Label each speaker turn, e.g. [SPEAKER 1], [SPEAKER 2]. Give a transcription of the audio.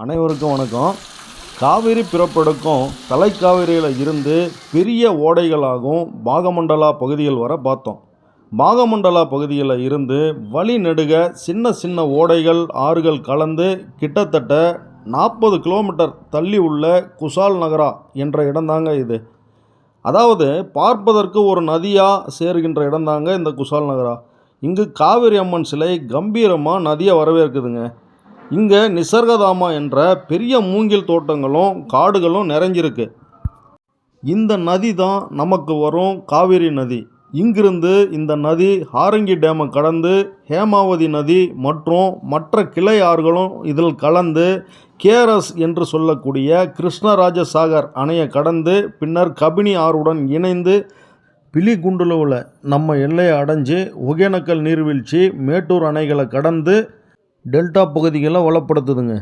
[SPEAKER 1] அனைவருக்கும் வணக்கம். காவிரி பிறப்பெடுக்கும் தலைக்காவிரியில் இருந்து பெரிய ஓடைகளாகவும் பாகமண்டலா பகுதிகள் வர பார்த்தோம். பாகமண்டலா பகுதியில் இருந்து வழி நெடுக சின்ன சின்ன ஓடைகள் ஆறுகள் கலந்து கிட்டத்தட்ட 40 கிலோமீட்டர் தள்ளி உள்ள குசால் நகரா என்ற இடம்தாங்க இது. அதாவது பார்ப்பதற்கு ஒரு நதியாக சேர்கின்ற இடம்தாங்க இந்த குசால் நகரா. இங்கு காவிரி அம்மன் சிலை கம்பீரமாக நதியை வரவேற்குதுங்க. இங்கே நிசர்கதாமா என்ற பெரிய மூங்கில் தோட்டங்களும் காடுகளும் நிறைஞ்சிருக்கு. இந்த நதி தான் நமக்கு வரும் காவிரி நதி. இங்கிருந்து இந்த நதி ஹாரங்கி டேமை கடந்து ஹேமாவதி நதி மற்றும் மற்ற கிளை ஆறுகளும் இதில் கலந்து கேஆர்எஸ் என்று சொல்லக்கூடிய கிருஷ்ணராஜசாகர் அணையை கடந்து பின்னர் கபினி ஆறுடன் இணைந்து பிலிகுண்டுலுவில் நம்ம எல்லையை அடைஞ்சு ஒகேனக்கல் நீர்வீழ்ச்சி மேட்டூர் அணைகளை கடந்து டெல்டா பகுதிகளை வளப்படுத்துதுங்க.